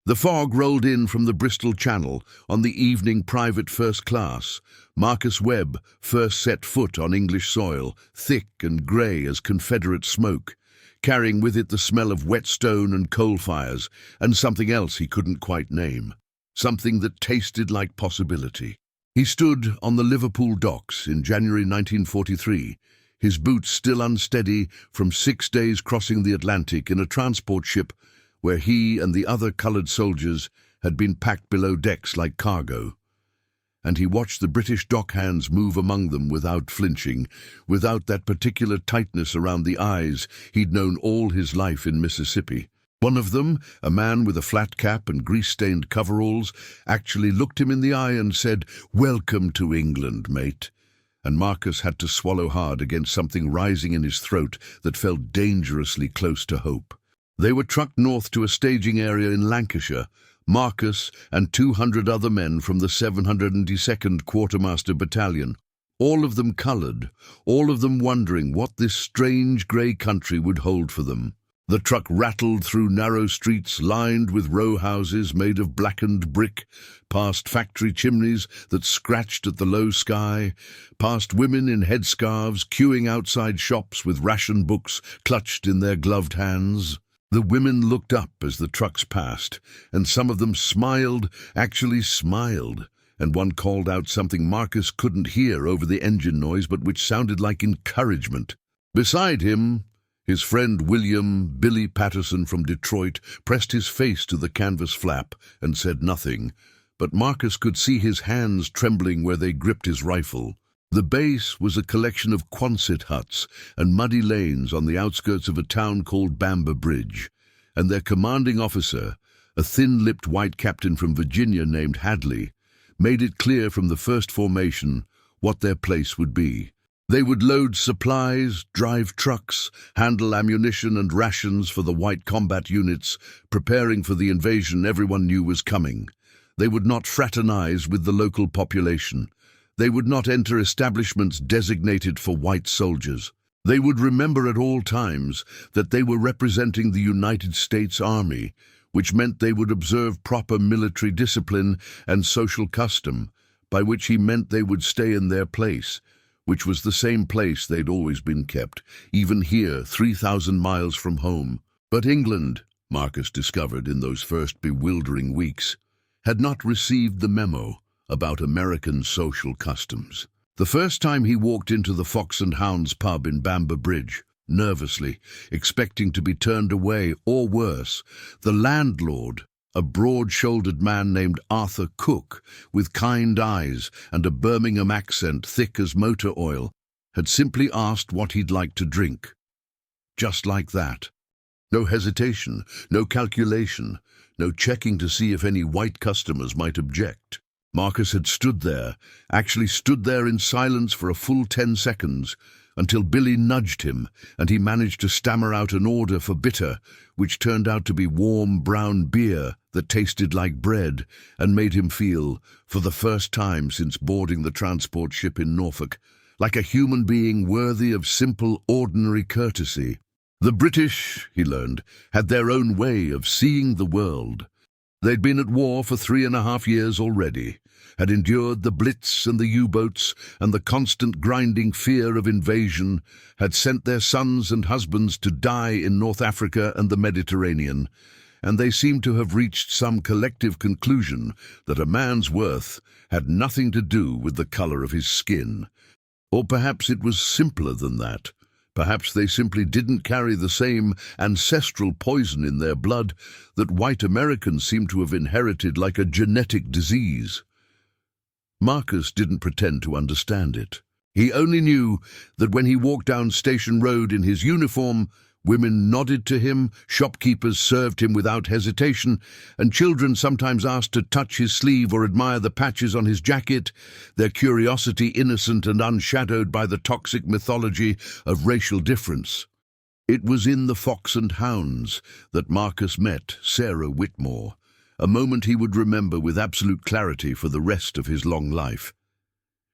The fog rolled in from the Bristol Channel on the evening private first class. Marcus Webb first set foot on English soil, thick and grey as Confederate smoke, carrying with it the smell of wet stone and coal fires, and something else he couldn't quite name, something that tasted like possibility. He stood on the Liverpool docks in January 1943, his boots still unsteady from 6 days crossing the Atlantic in a transport ship where he and the other coloured soldiers had been packed below decks like cargo. And he watched the British dockhands move among them without flinching, without that particular tightness around the eyes he'd known all his life in Mississippi. One of them, a man with a flat cap and grease-stained coveralls, actually looked him in the eye and said, "Welcome to England, mate." And Marcus had to swallow hard against something rising in his throat that felt dangerously close to hope. They were trucked north to a staging area in Lancashire, Marcus and 200 other men from the 702nd Quartermaster Battalion, all of them coloured, all of them wondering what this strange grey country would hold for them. The truck rattled through narrow streets lined with row houses made of blackened brick, past factory chimneys that scratched at the low sky, past women in headscarves queuing outside shops with ration books clutched in their gloved hands. The women looked up as the trucks passed, and some of them smiled, actually smiled, and one called out something Marcus couldn't hear over the engine noise but which sounded like encouragement. Beside him, his friend William "Billy" Patterson from Detroit pressed his face to the canvas flap and said nothing, but Marcus could see his hands trembling where they gripped his rifle. The base was a collection of Quonset huts and muddy lanes on the outskirts of a town called Bamber Bridge, and their commanding officer, a thin-lipped white captain from Virginia named Hadley, made it clear from the first formation what their place would be. They would load supplies, drive trucks, handle ammunition and rations for the white combat units, preparing for the invasion everyone knew was coming. They would not fraternize with the local population. They would not enter establishments designated for white soldiers. They would remember at all times that they were representing the United States Army, which meant they would observe proper military discipline and social custom, by which he meant they would stay in their place, which was the same place they'd always been kept, even here, 3,000 miles from home. But England, Marcus discovered in those first bewildering weeks, had not received the memo about American social customs. The first time he walked into the Fox and Hounds pub in Bamber Bridge, nervously, expecting to be turned away, or worse, the landlord, a broad-shouldered man named Arthur Cook, with kind eyes and a Birmingham accent thick as motor oil, had simply asked what he'd like to drink. Just like that. No hesitation, no calculation, no checking to see if any white customers might object. Marcus had stood there, actually stood there in silence for a full 10 seconds, until Billy nudged him, and he managed to stammer out an order for bitter, which turned out to be warm brown beer that tasted like bread and made him feel, for the first time since boarding the transport ship in Norfolk, like a human being worthy of simple, ordinary courtesy. The British, he learned, had their own way of seeing the world. They'd been at war for 3.5 years already, had endured the Blitz and the U-boats and the constant grinding fear of invasion, had sent their sons and husbands to die in North Africa and the Mediterranean, and they seemed to have reached some collective conclusion that a man's worth had nothing to do with the colour of his skin. Or perhaps it was simpler than that. Perhaps they simply didn't carry the same ancestral poison in their blood that white Americans seem to have inherited like a genetic disease. Marcus didn't pretend to understand it. He only knew that when he walked down Station Road in his uniform, women nodded to him, shopkeepers served him without hesitation, and children sometimes asked to touch his sleeve or admire the patches on his jacket, their curiosity innocent and unshadowed by the toxic mythology of racial difference. It was in the Fox and Hounds that Marcus met Sarah Whitmore, a moment he would remember with absolute clarity for the rest of his long life.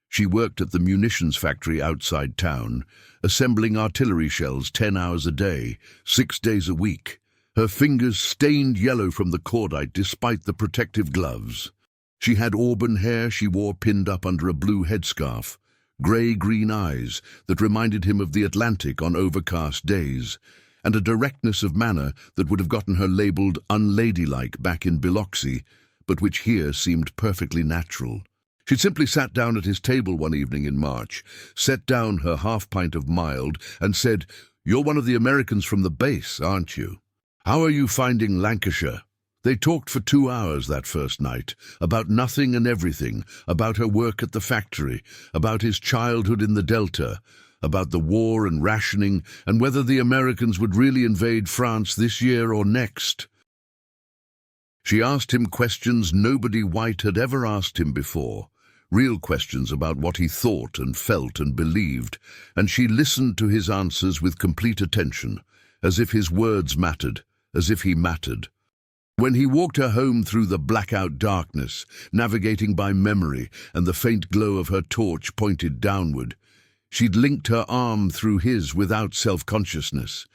She worked at the munitions factory outside town, assembling artillery shells 10 hours a day, 6 days a week, Her fingers stained yellow from the cordite despite the protective gloves. She had auburn hair she wore pinned up under a blue headscarf, grey-green eyes that reminded him of the Atlantic on overcast days, and a directness of manner that would have gotten her labelled unladylike back in Biloxi, but which here seemed perfectly natural. She'd simply sat down at his table one evening in March, set down her half-pint of mild, and said, "You're one of the Americans from the base, aren't you? How are you finding Lancashire?" They talked for 2 hours that first night, about nothing and everything, about her work at the factory, about his childhood in the Delta, about the war and rationing, and whether the Americans would really invade France this year or next. She asked him questions nobody white had ever asked him before, real questions about what he thought and felt and believed, and she listened to his answers with complete attention, as if his words mattered, as if he mattered. When he walked her home through the blackout darkness, navigating by memory and the faint glow of her torch pointed downward, she'd linked her arm through his without self-consciousness,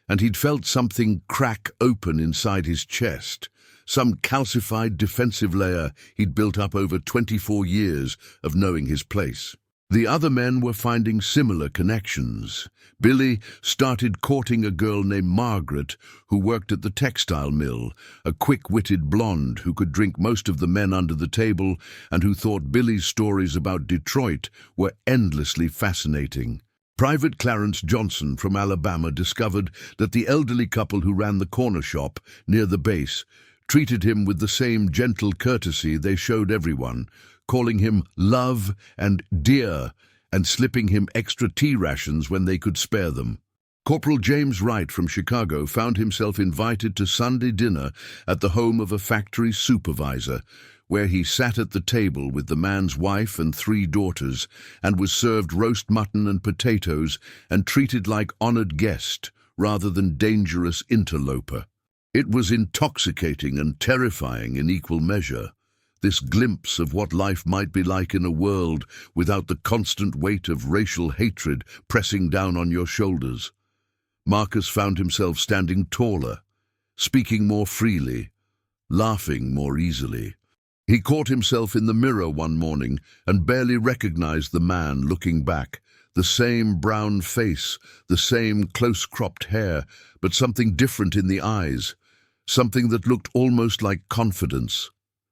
and he'd felt something crack open inside his chest, some calcified defensive layer he'd built up over 24 years of knowing his place. The other men were finding similar connections. Billy started courting a girl named Margaret who worked at the textile mill, a quick-witted blonde who could drink most of the men under the table and who thought Billy's stories about Detroit were endlessly fascinating. Private Clarence Johnson from Alabama discovered that the elderly couple who ran the corner shop near the base treated him with the same gentle courtesy they showed everyone, calling him love and dear, and slipping him extra tea rations when they could spare them. Corporal James Wright from Chicago found himself invited to Sunday dinner at the home of a factory supervisor, where he sat at the table with the man's wife and 3 daughters, and was served roast mutton and potatoes and treated like honored guest rather than dangerous interloper. It was intoxicating and terrifying in equal measure, this glimpse of what life might be like in a world without the constant weight of racial hatred pressing down on your shoulders. Marcus found himself standing taller, speaking more freely, laughing more easily. He caught himself in the mirror one morning and barely recognized the man looking back, the same brown face, the same close-cropped hair, but something different in the eyes, something that looked almost like confidence,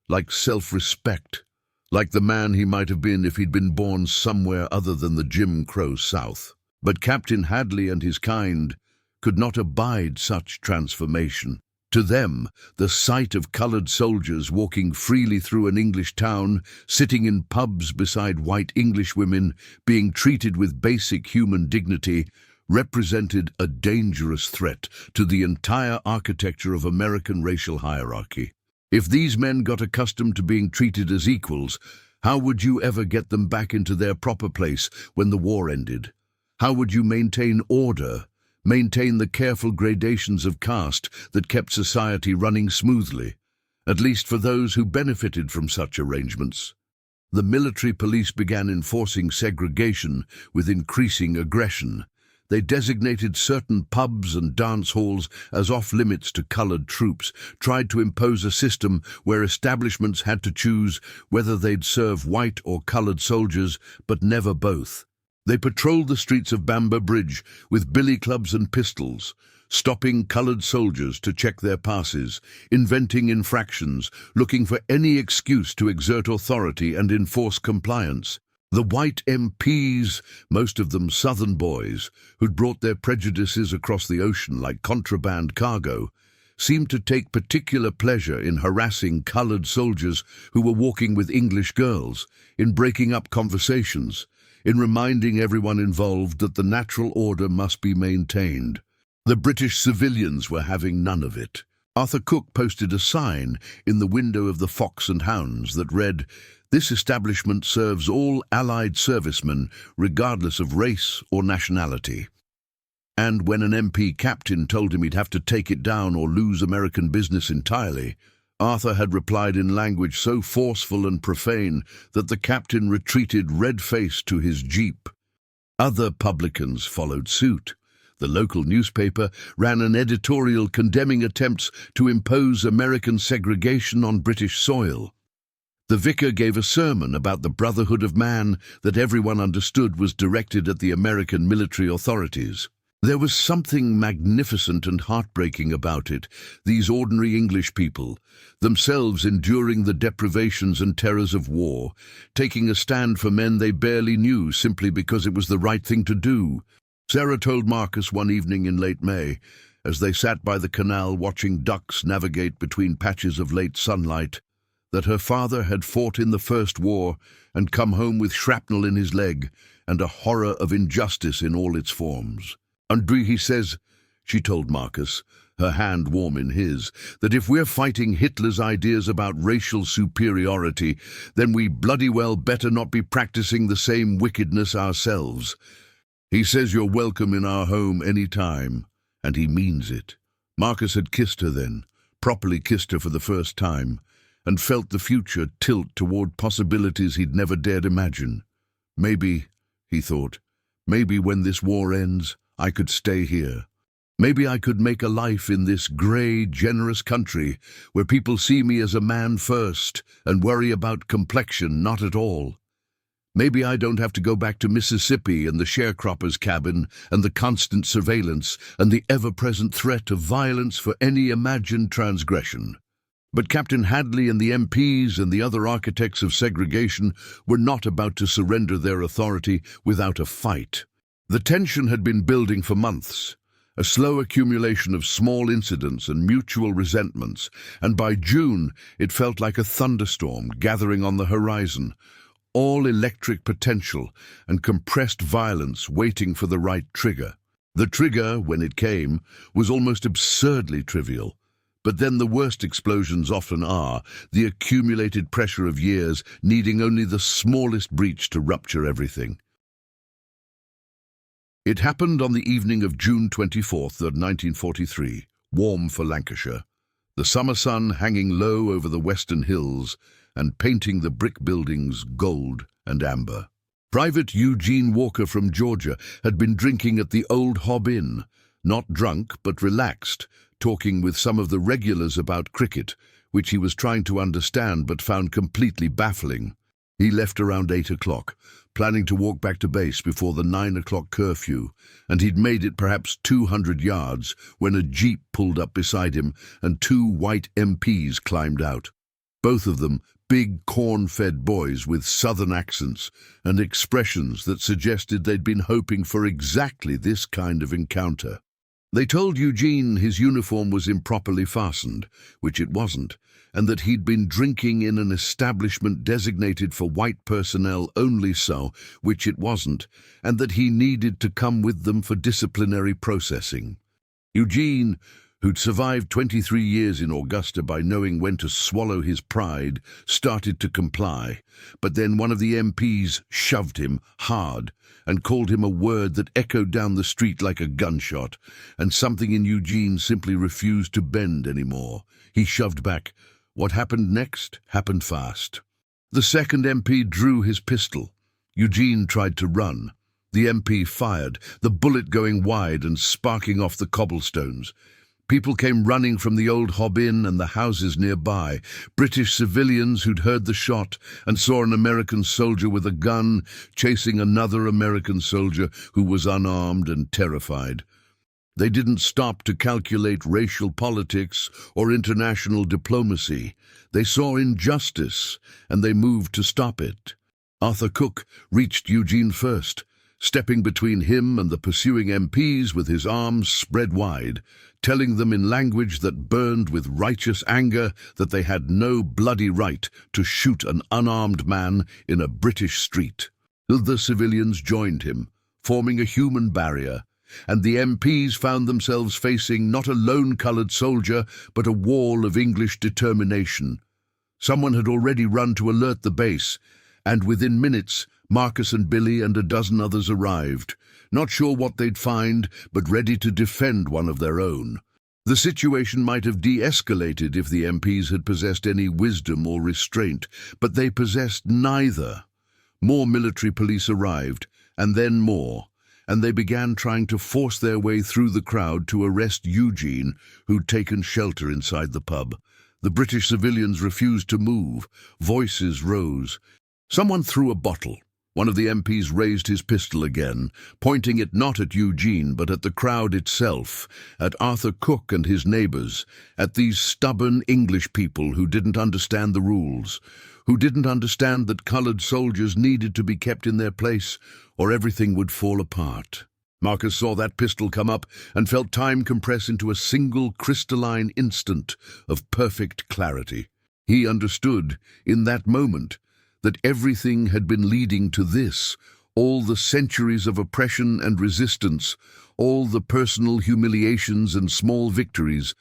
like self-respect, like the man he might have been if he'd been born somewhere other than the Jim Crow South. But Captain Hadley and his kind could not abide such transformation. To them, the sight of coloured soldiers walking freely through an English town, sitting in pubs beside white English women, being treated with basic human dignity, represented a dangerous threat to the entire architecture of American racial hierarchy. If these men got accustomed to being treated as equals, how would you ever get them back into their proper place when the war ended? How would you maintain order, maintain the careful gradations of caste that kept society running smoothly, at least for those who benefited from such arrangements? The military police began enforcing segregation with increasing aggression. They designated certain pubs and dance halls as off-limits to coloured troops, tried to impose a system where establishments had to choose whether they'd serve white or coloured soldiers, but never both. They patrolled the streets of Bamber Bridge with billy clubs and pistols, stopping coloured soldiers to check their passes, inventing infractions, looking for any excuse to exert authority and enforce compliance. The white MPs, most of them Southern boys, who'd brought their prejudices across the ocean like contraband cargo, seemed to take particular pleasure in harassing coloured soldiers who were walking with English girls, in breaking up conversations, in reminding everyone involved that the natural order must be maintained. The British civilians were having none of it. Arthur Cook posted a sign in the window of the Fox and Hounds that read, "This establishment serves all Allied servicemen, regardless of race or nationality." And when an MP captain told him he'd have to take it down or lose American business entirely, Arthur had replied in language so forceful and profane that the captain retreated red-faced to his jeep. Other publicans followed suit. The local newspaper ran an editorial condemning attempts to impose American segregation on British soil. The vicar gave a sermon about the brotherhood of man that everyone understood was directed at the American military authorities. There was something magnificent and heartbreaking about it, these ordinary English people, themselves enduring the deprivations and terrors of war, taking a stand for men they barely knew simply because it was the right thing to do. Sarah told Marcus one evening in late May, as they sat by the canal watching ducks navigate between patches of late sunlight, that her father had fought in the First War and come home with shrapnel in his leg and a horror of injustice in all its forms. "Andre, he says," she told Marcus, her hand warm in his, "that if we're fighting Hitler's ideas about racial superiority, then we bloody well better not be practicing the same wickedness ourselves. He says you're welcome in our home any time, and he means it." Marcus had kissed her then, properly kissed her for the first time, and felt the future tilt toward possibilities he'd never dared imagine. Maybe, he thought, maybe when this war ends, I could stay here. Maybe I could make a life in this grey, generous country where people see me as a man first and worry about complexion not at all. Maybe I don't have to go back to Mississippi and the sharecropper's cabin and the constant surveillance and the ever-present threat of violence for any imagined transgression. But Captain Hadley and the MPs and the other architects of segregation were not about to surrender their authority without a fight. The tension had been building for months, a slow accumulation of small incidents and mutual resentments, and by June it felt like a thunderstorm gathering on the horizon, all electric potential and compressed violence waiting for the right trigger. The trigger, when it came, was almost absurdly trivial. But then the worst explosions often are, the accumulated pressure of years needing only the smallest breach to rupture everything. It happened on the evening of June 24th of 1943, warm for Lancashire, the summer sun hanging low over the western hills and painting the brick buildings gold and amber. Private Eugene Walker from Georgia had been drinking at the Old Hob Inn, not drunk but relaxed, talking with some of the regulars about cricket, which he was trying to understand but found completely baffling. He left around 8 o'clock, planning to walk back to base before the 9 o'clock curfew, and he'd made it perhaps 200 yards when a jeep pulled up beside him and 2 white MPs climbed out. Both of them big corn-fed boys with southern accents and expressions that suggested they'd been hoping for exactly this kind of encounter. They told Eugene his uniform was improperly fastened, which it wasn't, and that he'd been drinking in an establishment designated for white personnel only so, which it wasn't, and that he needed to come with them for disciplinary processing. Eugene, who'd survived 23 years in Augusta by knowing when to swallow his pride, started to comply, but then one of the MPs shoved him hard and called him a word that echoed down the street like a gunshot, and something in Eugene simply refused to bend anymore. He shoved back. What happened next happened fast. The second MP drew his pistol. Eugene tried to run. The MP fired, the bullet going wide and sparking off the cobblestones. People came running from the Old Hob Inn and the houses nearby, British civilians who'd heard the shot and saw an American soldier with a gun chasing another American soldier who was unarmed and terrified. They didn't stop to calculate racial politics or international diplomacy. They saw injustice, and they moved to stop it. Arthur Cook reached Eugene first, stepping between him and the pursuing MPs with his arms spread wide, telling them in language that burned with righteous anger that they had no bloody right to shoot an unarmed man in a British street. The civilians joined him, forming a human barrier, and the MPs found themselves facing not a lone-coloured soldier, but a wall of English determination. Someone had already run to alert the base, and within minutes Marcus and Billy and a dozen others arrived, not sure what they'd find, but ready to defend one of their own. The situation might have de-escalated if the MPs had possessed any wisdom or restraint, but they possessed neither. More military police arrived, and then more, and they began trying to force their way through the crowd to arrest Eugene, who'd taken shelter inside the pub. The British civilians refused to move. Voices rose. Someone threw a bottle. One of the MPs raised his pistol again, pointing it not at Eugene but at the crowd itself, at Arthur Cook and his neighbours, at these stubborn English people who didn't understand the rules, who didn't understand that coloured soldiers needed to be kept in their place or everything would fall apart. Marcus saw that pistol come up and felt time compress into a single crystalline instant of perfect clarity. He understood, in that moment, that everything had been leading to this, all the centuries of oppression and resistance, all the personal humiliations and small victories,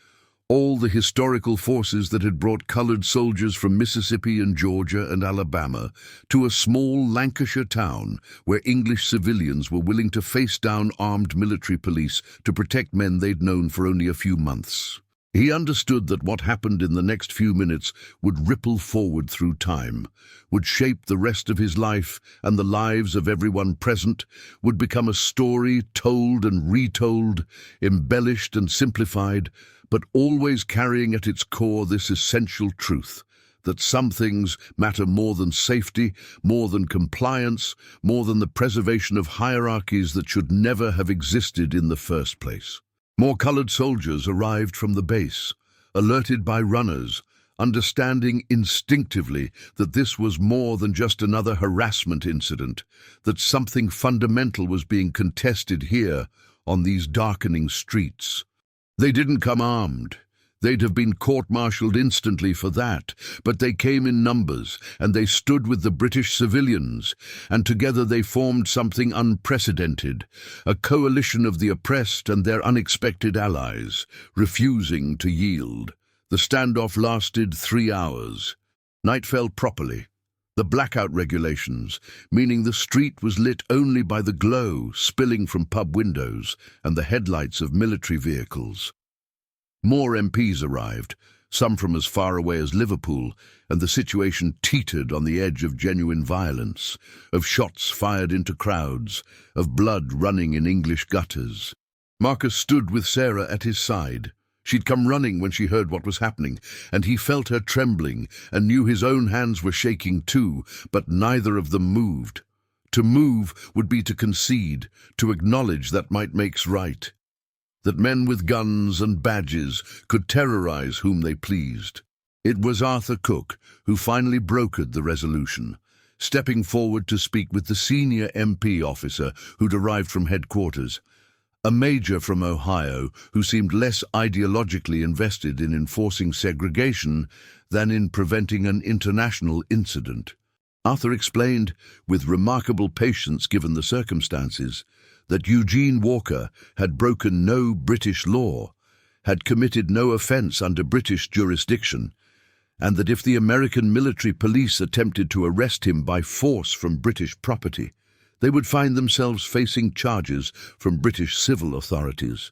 all the historical forces that had brought coloured soldiers from Mississippi and Georgia and Alabama to a small Lancashire town where English civilians were willing to face down armed military police to protect men they'd known for only a few months. He understood that what happened in the next few minutes would ripple forward through time, would shape the rest of his life and the lives of everyone present, would become a story told and retold, embellished and simplified, but always carrying at its core this essential truth, that some things matter more than safety, more than compliance, more than the preservation of hierarchies that should never have existed in the first place. More coloured soldiers arrived from the base, alerted by runners, understanding instinctively that this was more than just another harassment incident, that something fundamental was being contested here on these darkening streets. They didn't come armed. They'd have been court-martialed instantly for that, but they came in numbers, and they stood with the British civilians, and together they formed something unprecedented, a coalition of the oppressed and their unexpected allies, refusing to yield. The standoff lasted 3 hours. Night fell properly. The blackout regulations, meaning the street was lit only by the glow spilling from pub windows and the headlights of military vehicles. More MPs arrived, some from as far away as Liverpool, and the situation teetered on the edge of genuine violence, of shots fired into crowds, of blood running in English gutters. Marcus stood with Sarah at his side. She'd come running when she heard what was happening, and he felt her trembling and knew his own hands were shaking too, but neither of them moved. To move would be to concede, to acknowledge that might makes right, that men with guns and badges could terrorize whom they pleased. It was Arthur Cook who finally brokered the resolution, stepping forward to speak with the senior MP officer who'd arrived from headquarters, a major from Ohio who seemed less ideologically invested in enforcing segregation than in preventing an international incident. Arthur explained, with remarkable patience given the circumstances, that Eugene Walker had broken no British law, had committed no offence under British jurisdiction, and that if the American military police attempted to arrest him by force from British property, they would find themselves facing charges from British civil authorities.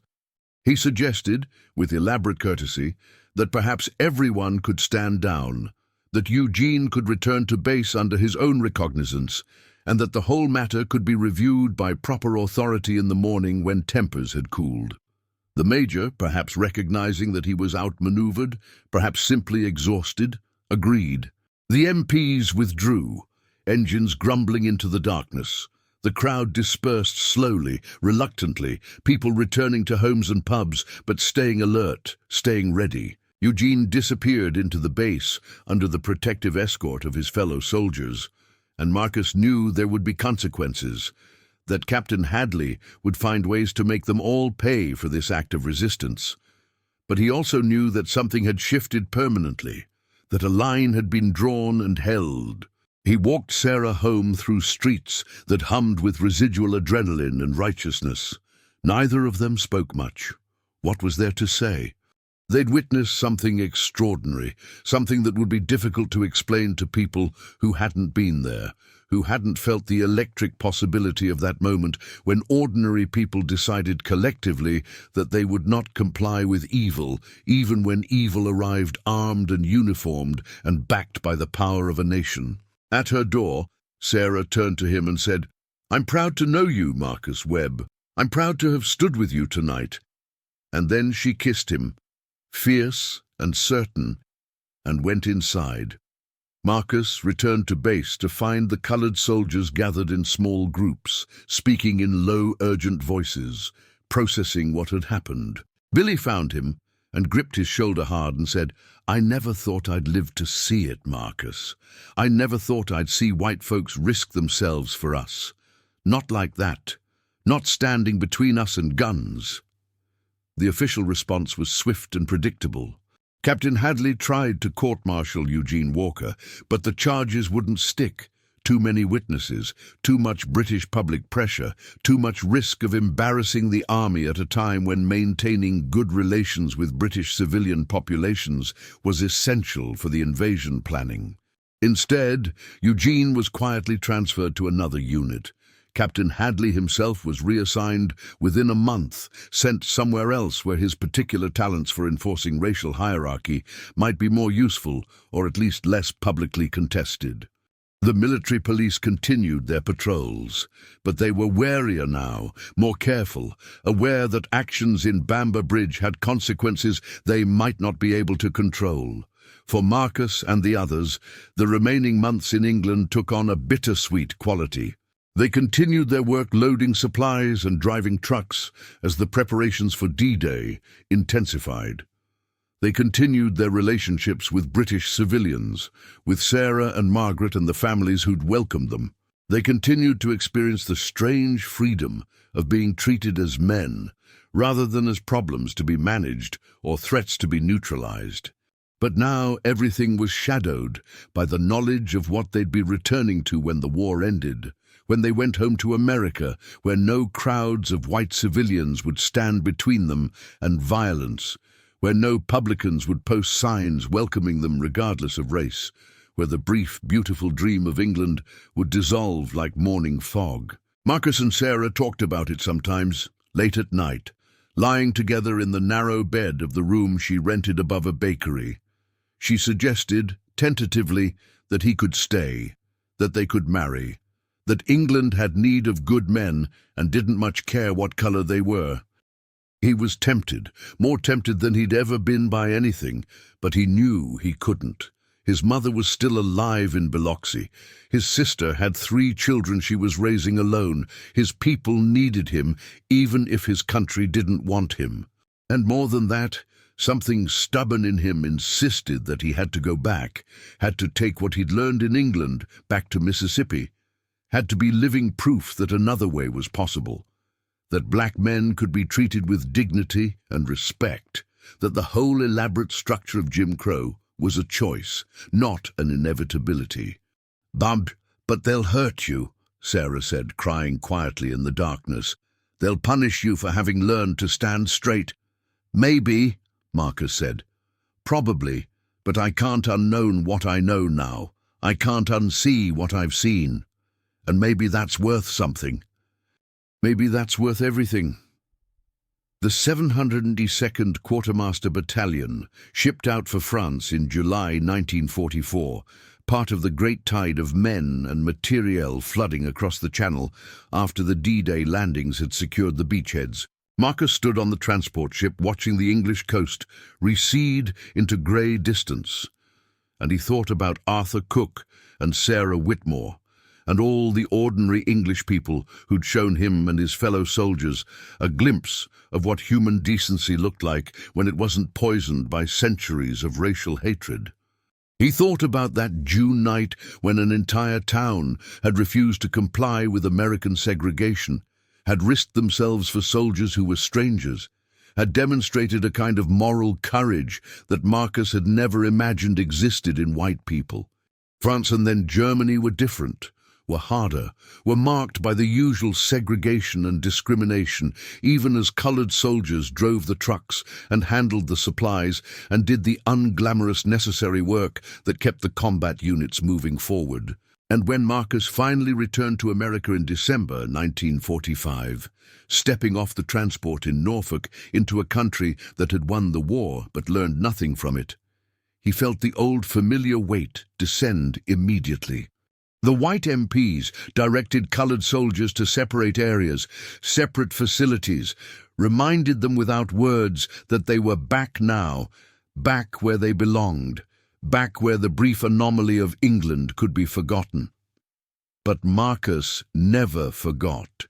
He suggested, with elaborate courtesy, that perhaps everyone could stand down, that Eugene could return to base under his own recognizance, and that the whole matter could be reviewed by proper authority in the morning when tempers had cooled. The major, perhaps recognizing that he was outmaneuvered, perhaps simply exhausted, agreed. The MPs withdrew, engines grumbling into the darkness. The crowd dispersed slowly, reluctantly, people returning to homes and pubs, but staying alert, staying ready. Eugene disappeared into the base under the protective escort of his fellow soldiers, and Marcus knew there would be consequences, that Captain Hadley would find ways to make them all pay for this act of resistance. But he also knew that something had shifted permanently, that a line had been drawn and held. He walked Sarah home through streets that hummed with residual adrenaline and righteousness. Neither of them spoke much. What was there to say? They'd witnessed something extraordinary, something that would be difficult to explain to people who hadn't been there, who hadn't felt the electric possibility of that moment when ordinary people decided collectively that they would not comply with evil, even when evil arrived armed and uniformed and backed by the power of a nation. At her door, Sarah turned to him and said, I'm proud to know you, Marcus Webb. I'm proud to have stood with you tonight." And then she kissed him, fierce and certain, and went inside. Marcus returned to base to find the coloured soldiers gathered in small groups, speaking in low, urgent voices, processing what had happened. Billy found him and gripped his shoulder hard and said, "I never thought I'd live to see it, Marcus. I never thought I'd see white folks risk themselves for us. Not like that. Not standing between us and guns." The official response was swift and predictable. Captain Hadley tried to court-martial Eugene Walker, but the charges wouldn't stick. Too many witnesses, too much British public pressure, too much risk of embarrassing the army at a time when maintaining good relations with British civilian populations was essential for the invasion planning. Instead, Eugene was quietly transferred to another unit. Captain Hadley himself was reassigned within a month, sent somewhere else where his particular talents for enforcing racial hierarchy might be more useful or at least less publicly contested. The military police continued their patrols, but they were warier now, more careful, aware that actions in Bamber Bridge had consequences they might not be able to control. For Marcus and the others, the remaining months in England took on a bittersweet quality. They continued their work loading supplies and driving trucks as the preparations for D-Day intensified. They continued their relationships with British civilians, with Sarah and Margaret and the families who'd welcomed them. They continued to experience the strange freedom of being treated as men, rather than as problems to be managed or threats to be neutralized. But now everything was shadowed by the knowledge of what they'd be returning to when the war ended, when they went home to America, where no crowds of white civilians would stand between them and violence, where no publicans would post signs welcoming them regardless of race, where the brief, beautiful dream of England would dissolve like morning fog. Marcus and Sarah talked about it sometimes, late at night, lying together in the narrow bed of the room she rented above a bakery. She suggested, tentatively, that he could stay, that they could marry, that England had need of good men and didn't much care what colour they were. He was tempted, more tempted than he'd ever been by anything, but he knew he couldn't. His mother was still alive in Biloxi. His sister had 3 children she was raising alone. His people needed him, even if his country didn't want him. And more than that, something stubborn in him insisted that he had to go back, had to take what he'd learned in England back to Mississippi, had to be living proof that another way was possible, that black men could be treated with dignity and respect, that the whole elaborate structure of Jim Crow was a choice, not an inevitability. "But they'll hurt you," Sarah said, crying quietly in the darkness. "They'll punish you for having learned to stand straight." "Maybe," Marcus said. "Probably, but I can't unknown what I know now. I can't unsee what I've seen. And maybe that's worth something. Maybe that's worth everything." The 702nd Quartermaster Battalion, shipped out for France in July 1944, part of the great tide of men and materiel flooding across the Channel after the D-Day landings had secured the beachheads. Marcus stood on the transport ship watching the English coast recede into grey distance, and he thought about Arthur Cook and Sarah Whitmore, and all the ordinary English people who'd shown him and his fellow soldiers a glimpse of what human decency looked like when it wasn't poisoned by centuries of racial hatred. He thought about that June night when an entire town had refused to comply with American segregation, had risked themselves for soldiers who were strangers, had demonstrated a kind of moral courage that Marcus had never imagined existed in white people. France and then Germany were different, were harder, were marked by the usual segregation and discrimination, even as coloured soldiers drove the trucks and handled the supplies and did the unglamorous necessary work that kept the combat units moving forward. And when Marcus finally returned to America in December 1945, stepping off the transport in Norfolk into a country that had won the war but learned nothing from it, he felt the old familiar weight descend immediately. The white MPs directed coloured soldiers to separate areas, separate facilities, reminded them without words that they were back now, back where they belonged, back where the brief anomaly of England could be forgotten. But Marcus never forgot.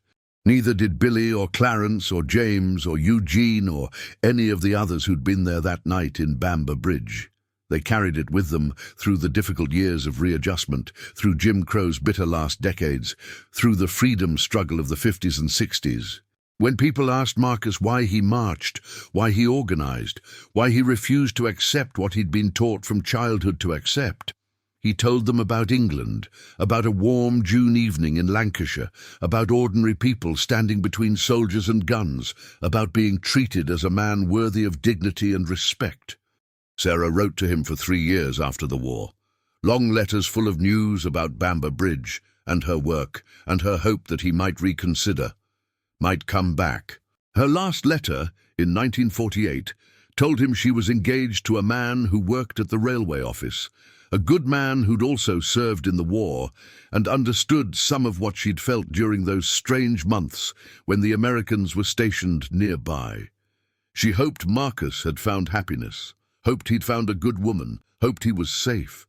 Neither did Billy or Clarence or James or Eugene or any of the others who'd been there that night in Bamber Bridge. They carried it with them through the difficult years of readjustment, through Jim Crow's bitter last decades, through the freedom struggle of the 50s and 60s. When people asked Marcus why he marched, why he organized, why he refused to accept what he'd been taught from childhood to accept, he told them about England, about a warm June evening in Lancashire, about ordinary people standing between soldiers and guns, about being treated as a man worthy of dignity and respect. Sarah wrote to him for 3 years after the war. Long letters full of news about Bamber Bridge and her work and her hope that he might reconsider, might come back. Her last letter, in 1948, told him she was engaged to a man who worked at the railway office, a good man who'd also served in the war and understood some of what she'd felt during those strange months when the Americans were stationed nearby. She hoped Marcus had found happiness, hoped he'd found a good woman, hoped he was safe.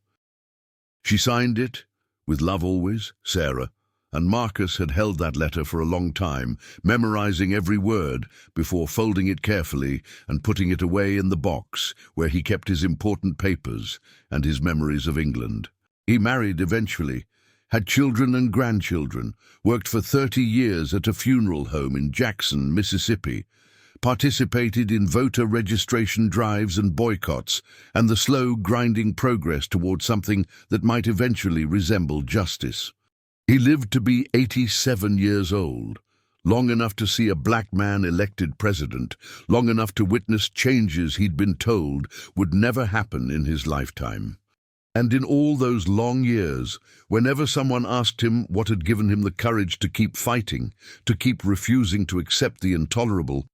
She signed it, with love always, Sarah, and Marcus had held that letter for a long time, memorizing every word before folding it carefully and putting it away in the box where he kept his important papers and his memories of England. He married eventually, had children and grandchildren, worked for 30 years at a funeral home in Jackson, Mississippi, participated in voter registration drives and boycotts, and the slow, grinding progress toward something that might eventually resemble justice. He lived to be 87 years old, long enough to see a black man elected president, long enough to witness changes he'd been told would never happen in his lifetime. And in all those long years, whenever someone asked him what had given him the courage to keep fighting, to keep refusing to accept the intolerable,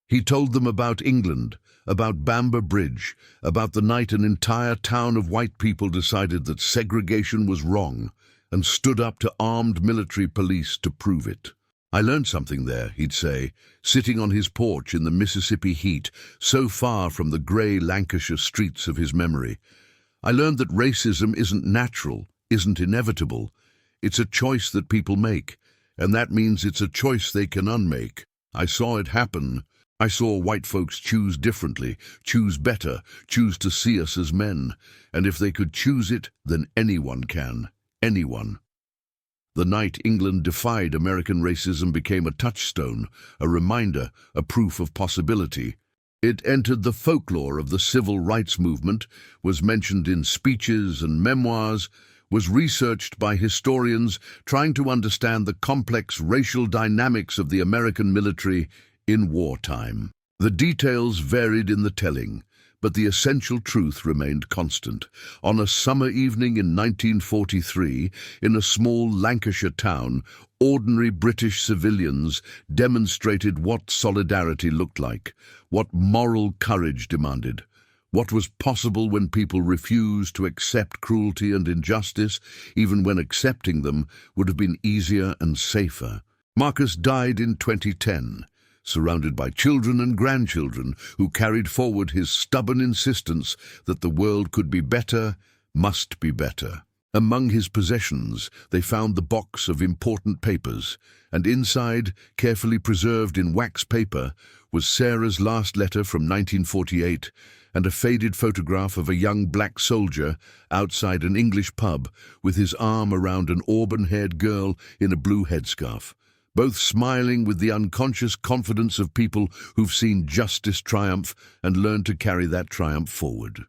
he told them about England, about Bamber Bridge, about the night an entire town of white people decided that segregation was wrong and stood up to armed military police to prove it. I learned something there, he'd say, sitting on his porch in the Mississippi heat, so far from the grey Lancashire streets of his memory. I learned that racism isn't natural, isn't inevitable. It's a choice that people make, and that means it's a choice they can unmake. I saw it happen. I saw white folks choose differently, choose better, choose to see us as men, and if they could choose it, then anyone can. Anyone. The night England defied American racism became a touchstone, a reminder, a proof of possibility. It entered the folklore of the civil rights movement, was mentioned in speeches and memoirs, was researched by historians trying to understand the complex racial dynamics of the American military in wartime. The details varied in the telling, but the essential truth remained constant. On a summer evening in 1943, in a small Lancashire town, ordinary British civilians demonstrated what solidarity looked like, what moral courage demanded, what was possible when people refused to accept cruelty and injustice, even when accepting them would have been easier and safer. Marcus died in 2010. Surrounded by children and grandchildren who carried forward his stubborn insistence that the world could be better, must be better. Among his possessions, they found the box of important papers, and inside, carefully preserved in wax paper, was Sarah's last letter from 1948 and a faded photograph of a young black soldier outside an English pub with his arm around an auburn-haired girl in a blue headscarf, both smiling with the unconscious confidence of people who've seen justice triumph and learned to carry that triumph forward.